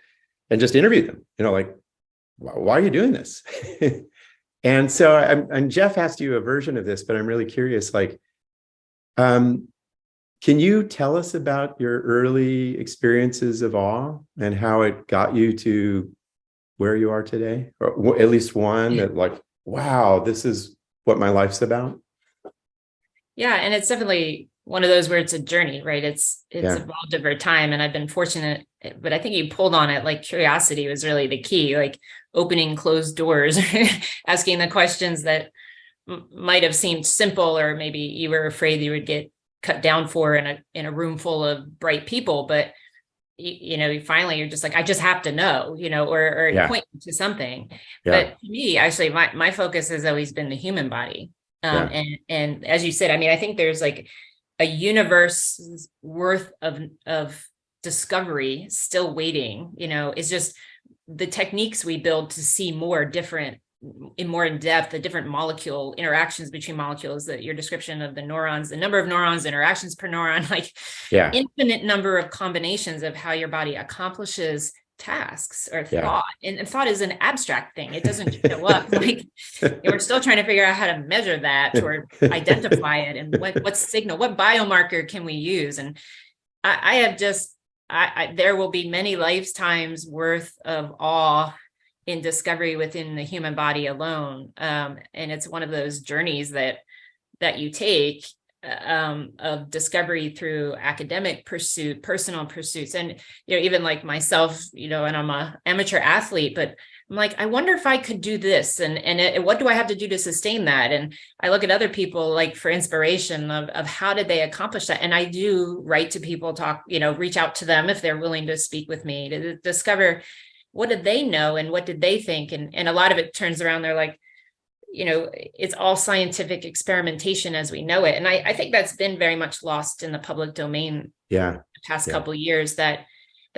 and just interviewed them. Like, why are you doing this? And so, and Jeff asked you a version of this, but I'm really curious, like, can you tell us about your early experiences of awe and how it got you to where you are today? Or at least one that, like, wow, this is what my life's about? Yeah, and it's definitely one of those where it's a journey, right? It's evolved over time, and I've been fortunate, but I think you pulled on it. Like, curiosity was really the key, like opening closed doors, asking the questions that might have seemed simple, or maybe you were afraid you would get cut down for in a room full of bright people, but finally you're just like, I just have to know, or point to something. But to me, actually, my focus has always been the human body. And as you said, I mean, I think there's like a universe's worth of discovery still waiting. It's just the techniques we build to see more in depth, the different molecule interactions between molecules, that your description of the neurons, the number of neurons, interactions per neuron, like infinite number of combinations of how your body accomplishes tasks or thought. And thought is an abstract thing. It doesn't show up. Like we're still trying to figure out how to measure that or identify it, and what signal, what biomarker can we use. And there will be many lifetimes worth of awe in discovery within the human body alone. And it's one of those journeys that you take of discovery through academic pursuit, personal pursuits. And, even like myself, and I'm an amateur athlete, but I'm like, I wonder if I could do this, and what do I have to do to sustain that? And I look at other people like for inspiration of how did they accomplish that? And I do write to people, reach out to them if they're willing to speak with me to discover what did they know and what did they think? And a lot of it turns around. They're like, it's all scientific experimentation as we know it. And I think that's been very much lost in the public domain the past couple of years, that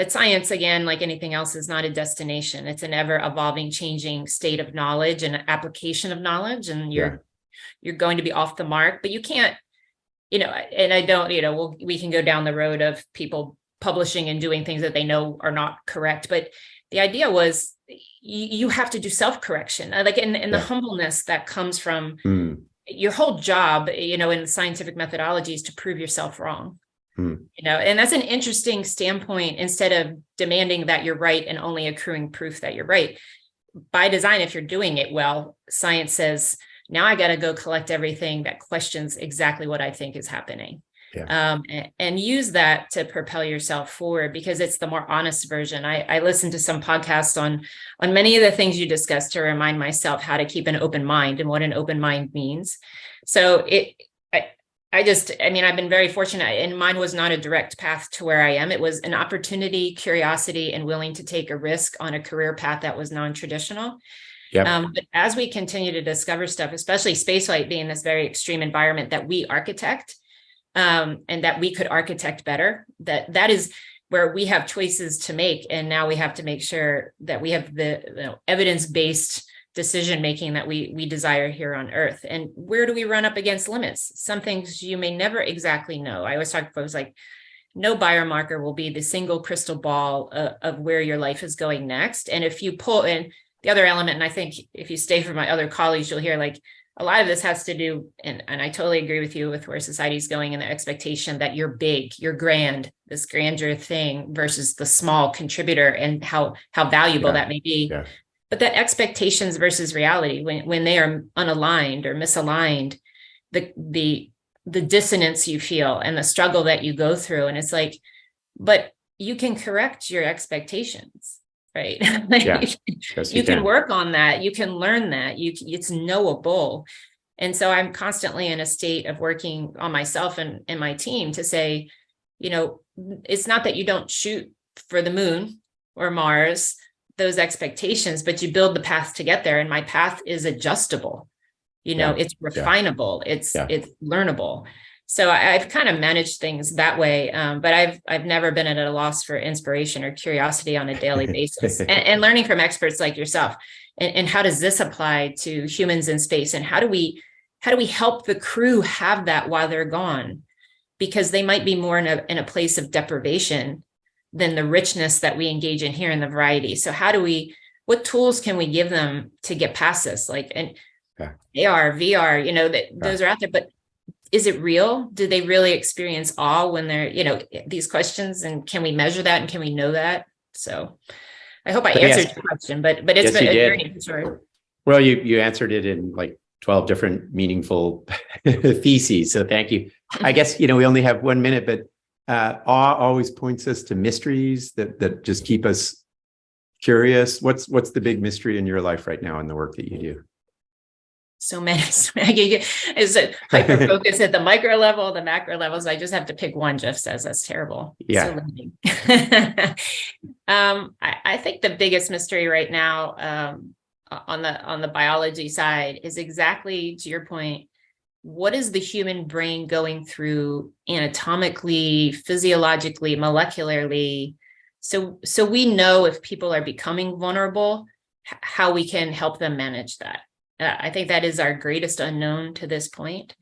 science, again, like anything else, is not a destination. It's an ever evolving, changing state of knowledge and application of knowledge. And you're going to be off the mark, but you can't, and I don't, we can go down the road of people publishing and doing things that they know are not correct. But the idea was you have to do self-correction, like in the humbleness that comes from your whole job, in scientific methodologies, to prove yourself wrong. And that's an interesting standpoint, instead of demanding that you're right and only accruing proof that you're right. By design, if you're doing it well, science says, now I got to go collect everything that questions exactly what I think is happening. And use that to propel yourself forward, because it's the more honest version. I listened to some podcasts on many of the things you discussed to remind myself how to keep an open mind and what an open mind means. So I've been very fortunate, and mine was not a direct path to where I am. It was an opportunity, curiosity, and willing to take a risk on a career path that was non-traditional. But as we continue to discover stuff, especially spaceflight being this very extreme environment that we architect, and that we could architect better, that is where we have choices to make. And now we have to make sure that we have the evidence-based decision-making that we desire here on Earth. And where do we run up against limits? Some things you may never exactly know. I always talk to folks like, no biomarker will be the single crystal ball of where your life is going next. And if you pull in the other element, and I think if you stay for my other colleagues, you'll hear like, a lot of this has to do, and I totally agree with you, with where society's going and the expectation that you're big, you're grand, this grandeur thing versus the small contributor, and how valuable that may be. But that expectations versus reality, when they are unaligned or misaligned, the dissonance you feel and the struggle that you go through. And it's like, but you can correct your expectations. Right. You can work on that. You can learn that. It's knowable. And so I'm constantly in a state of working on myself and my team to say, it's not that you don't shoot for the moon or Mars, those expectations, but you build the path to get there. And my path is adjustable. It's refinable. It's learnable. So I've kind of managed things that way, but I've never been at a loss for inspiration or curiosity on a daily basis, and learning from experts like yourself. And how does this apply to humans in space? And how do we help the crew have that while they're gone? Because they might be more in a place of deprivation than the richness that we engage in here in the variety. So what tools can we give them to get past this? Like AR, VR, those are out there, but is it real? Do they really experience awe when they're, these questions, and can we measure that, and can we know that? So I hope I answered your question, but it's been a journey for sure. Well, you answered it in like 12 different meaningful theses. So thank you. I guess, we only have 1 minute, but awe always points us to mysteries that just keep us curious. What's the big mystery in your life right now in the work that you do? so many. Is it hyper focus at the micro level, the macro levels? I just have to pick one. Jeff says that's terrible. Yeah. So limiting. I think the biggest mystery right now on the biology side is exactly to your point. What is the human brain going through anatomically, physiologically, molecularly? So we know if people are becoming vulnerable, how we can help them manage that. I think that is our greatest unknown to this point.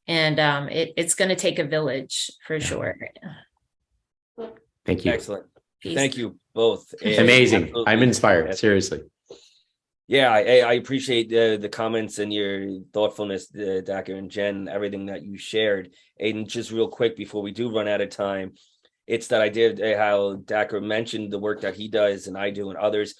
And it's going to take a village for sure. Thank you. Excellent. Peace. Thank you both. Amazing. Absolutely. I'm inspired, seriously. Yeah, I appreciate the comments and your thoughtfulness, Dacher and Jen, everything that you shared. And just real quick before we do run out of time, it's that idea of how Dacher mentioned the work that he does and I do and others.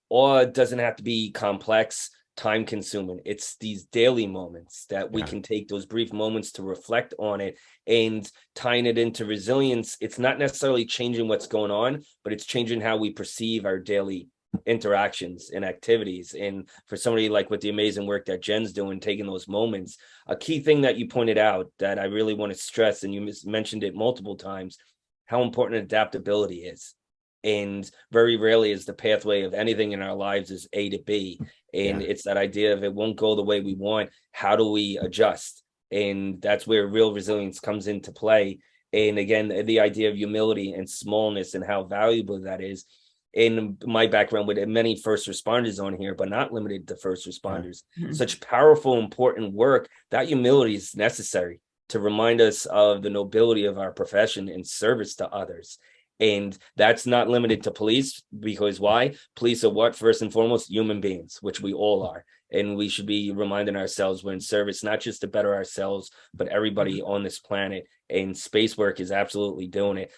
Or it doesn't have to be complex, time consuming. It's these daily moments that we can take those brief moments to reflect on it and tying it into resilience. It's not necessarily changing what's going on, but it's changing how we perceive our daily interactions and activities. And for somebody like with the amazing work that Jen's doing, taking those moments, a key thing that you pointed out that I really want to stress, and you mentioned it multiple times, how important adaptability is. And very rarely is the pathway of anything in our lives is A to B. And it's that idea of it won't go the way we want. How do we adjust? And that's where real resilience comes into play. And again, the idea of humility and smallness and how valuable that is. In my background with many first responders on here, but not limited to first responders, such powerful, important work, that humility is necessary to remind us of the nobility of our profession and service to others. And that's not limited to police, because why? Police are what? First and foremost, human beings, which we all are. And we should be reminding ourselves we're in service, not just to better ourselves, but everybody on this planet. And space work is absolutely doing it.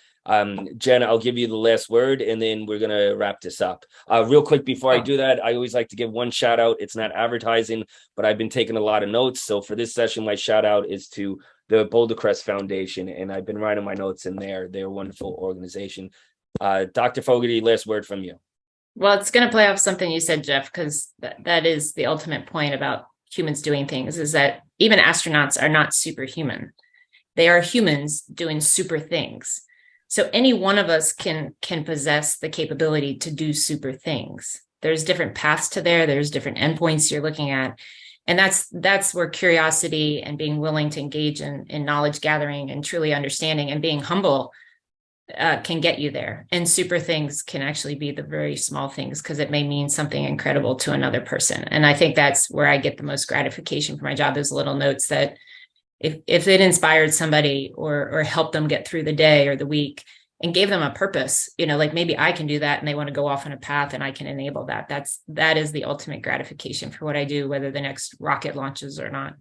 Jen, I'll give you the last word and then we're going to wrap this up. Real quick before I do that, I always like to give one shout out. It's not advertising, but I've been taking a lot of notes. So for this session, my shout out is to the Boulder Crest Foundation, and I've been writing my notes in there. They're a wonderful organization. Dr. Fogarty, last word from you. Well, it's going to play off something you said, Jeff, because that is the ultimate point about humans doing things, is that even astronauts are not superhuman. They are humans doing super things. So any one of us can possess the capability to do super things. There's different paths to there. There's different endpoints you're looking at. And that's where curiosity and being willing to engage in knowledge gathering and truly understanding and being humble can get you there. And super things can actually be the very small things, because it may mean something incredible to another person. And I think that's where I get the most gratification for my job, those little notes that if it inspired somebody or helped them get through the day or the week and gave them a purpose, like maybe I can do that and they want to go off on a path and I can enable that. That is the ultimate gratification for what I do, whether the next rocket launches or not.